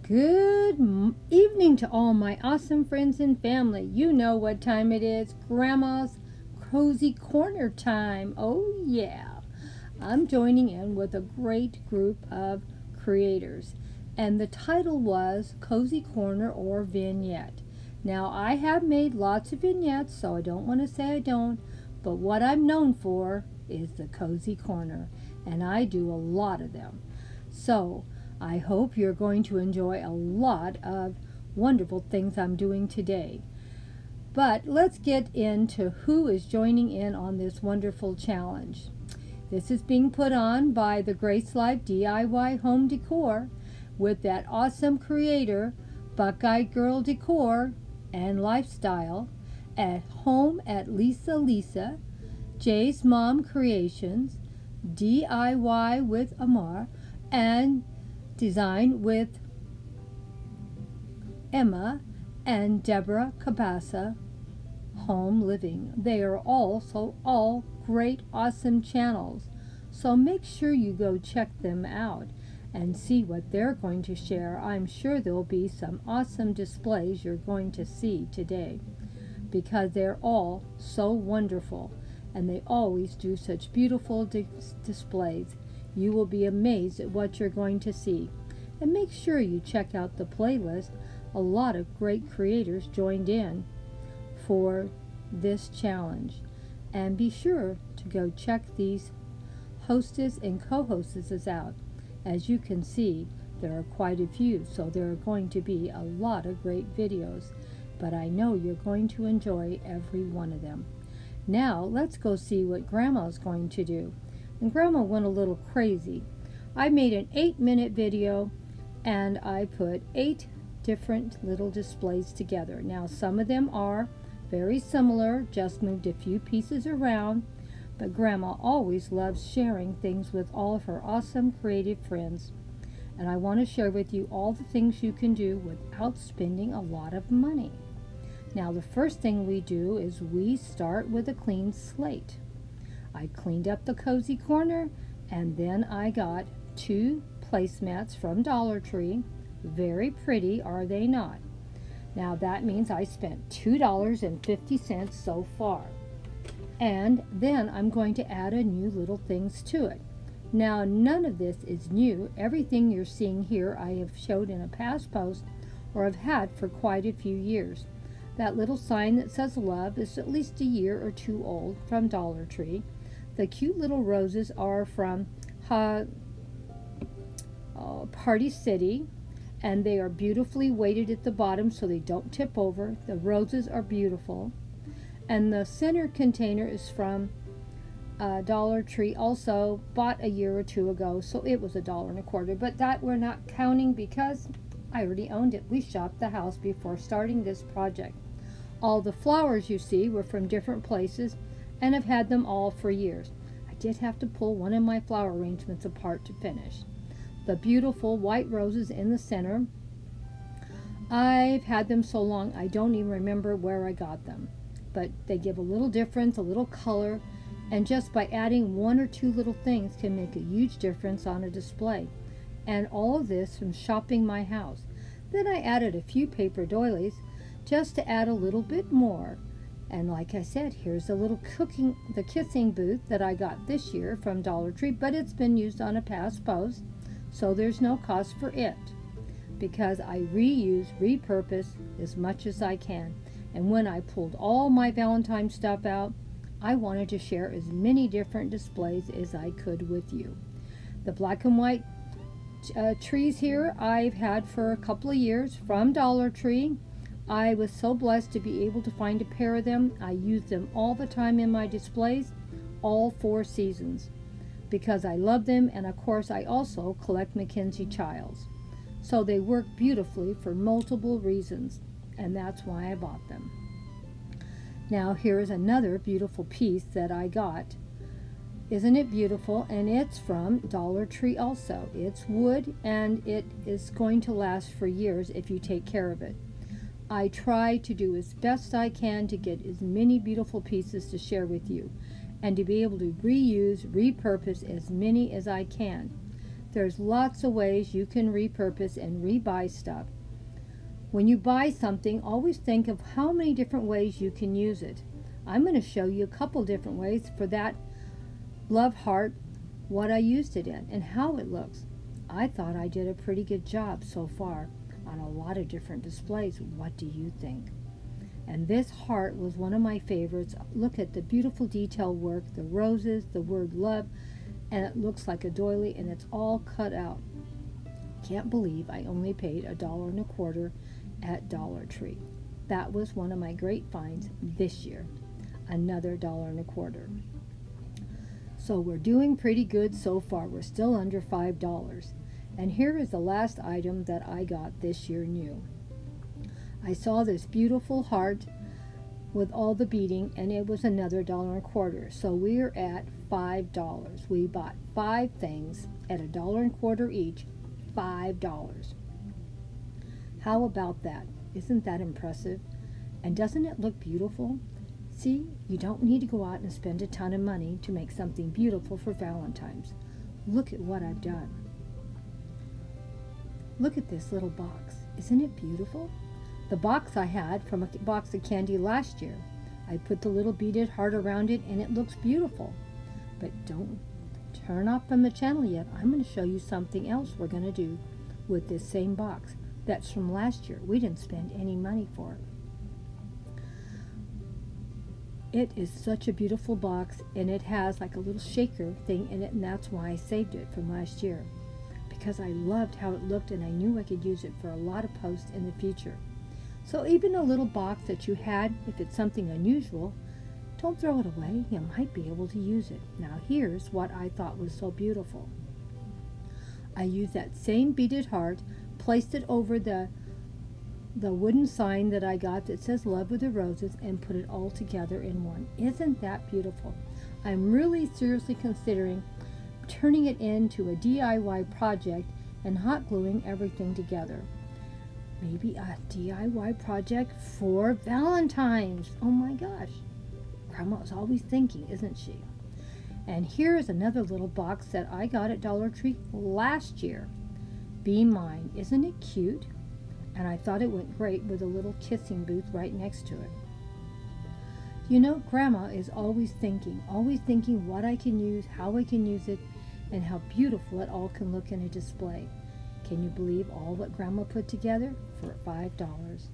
Evening to all my awesome friends and family. You know what time it is. Grandma's Cozy Corner time. Oh yeah. I'm joining in with a great group of creators. And the title was Cozy Corner or Vignette. Now I have made lots of vignettes, so I don't want to say I don't. But what I'm known for is the Cozy Corner. And I do a lot of them. So I hope you're going to enjoy a lot of wonderful things I'm doing today. But let's get into who is joining in on this wonderful challenge. This is being put on by the Grace Life DIY Home Decor with that awesome creator, Buckeye Girl Decor and Lifestyle, at home at Lisa, Jay's Mom Creations, DIY with Amar, and Design with Emma and Deborah Cabasa Home Living. They are all great, awesome channels. So make sure you go check them out and see what they're going to share. I'm sure there'll be some awesome displays you're going to see today because they're all so wonderful and they always do such beautiful displays. You will be amazed at what you're going to see. And make sure you check out the playlist. A lot of great creators joined in for this challenge. And be sure to go check these hostess and co-hostesses out. As you can see, there are quite a few, so there are going to be a lot of great videos. But I know you're going to enjoy every one of them. Now, let's go see what Grandma's going to do. And Grandma went a little crazy. I made an 8-minute video and I put 8 different little displays together. Now some of them are very similar, just moved a few pieces around, but Grandma always loves sharing things with all of her awesome creative friends. And I want to share with you all the things you can do without spending a lot of money. Now the first thing we do is we start with a clean slate. I cleaned up the cozy corner and then I got 2 placemats from Dollar Tree. Very pretty, are they not? Now that means I spent $2.50 so far. And then I'm going to add a new little things to it. Now none of this is new. Everything you're seeing here I have showed in a past post or have had for quite a few years. That little sign that says love is at least a year or 2 old from Dollar Tree. The cute little roses are from Party City, and they are beautifully weighted at the bottom so they don't tip over. The roses are beautiful. And the center container is from Dollar Tree, also bought a year or 2 ago, so it was $1.25. But that we're not counting because I already owned it. We shopped the house before starting this project. All the flowers you see were from different places and have had them all for years. I did have to pull one of my flower arrangements apart to finish. The beautiful white roses in the center, I've had them so long I don't even remember where I got them. But they give a little difference, a little color, and just by adding 1 or 2 little things can make a huge difference on a display. And all of this from shopping my house. Then I added a few paper doilies just to add a little bit more. And like I said, here's a little kissing booth that I got this year from Dollar Tree, but it's been used on a past post, so there's no cost for it because I repurpose as much as I can. And when I pulled all my Valentine stuff out, I wanted to share as many different displays as I could with you. The black and white trees here I've had for a couple of years from Dollar Tree. I was so blessed to be able to find a pair of them. I use them all the time in my displays, all 4 seasons, because I love them, and of course I also collect Mackenzie Childs. So they work beautifully for multiple reasons, and that's why I bought them. Now here's another beautiful piece that I got. Isn't it beautiful? And it's from Dollar Tree also. It's wood, and it is going to last for years if you take care of it. I try to do as best I can to get as many beautiful pieces to share with you and to be able to repurpose as many as I can. There's lots of ways you can repurpose and rebuy stuff. When you buy something, always think of how many different ways you can use it. I'm going to show you a couple different ways for that love heart, what I used it in and how it looks. I thought I did a pretty good job so far on a lot of different displays. What do you think? And this heart was one of my favorites. Look at the beautiful detail work, the roses, the word love, and it looks like a doily, and it's all cut out. Can't believe I only paid $1.25 at Dollar Tree. That was one of my great finds this year. Another $1.25. So we're doing pretty good so far. We're still under $5. And here is the last item that I got this year new. I saw this beautiful heart with all the beading, and it was another $1.25. So we're at $5. We bought 5 things at $1.25 each, $5. How about that? Isn't that impressive? And doesn't it look beautiful? See, you don't need to go out and spend a ton of money to make something beautiful for Valentine's. Look at what I've done. Look at this little box. Isn't it beautiful? The box I had from a box of candy last year. I put the little beaded heart around it, and it looks beautiful. But don't turn off from the channel yet. I'm going to show you something else we're going to do with this same box. That's from last year. We didn't spend any money for it. It is such a beautiful box, and it has like a little shaker thing in it, and that's why I saved it from last year, because I loved how it looked and I knew I could use it for a lot of posts in the future. So even a little box that you had, if it's something unusual, don't throw it away. You might be able to use it. Now here's what I thought was so beautiful. I used that same beaded heart, placed it over the wooden sign that I got that says Love with the Roses, and put it all together in one. Isn't that beautiful? I'm really seriously considering turning it into a DIY project and hot gluing everything together. Maybe a DIY project for Valentines. Oh my gosh. Grandma's always thinking, isn't she? And here's another little box that I got at Dollar Tree last year. Be Mine. Isn't it cute? And I thought it went great with a little kissing booth right next to it. You know, Grandma is always thinking what I can use, how I can use it, and how beautiful it all can look in a display. Can you believe all what Grandma put together for $5?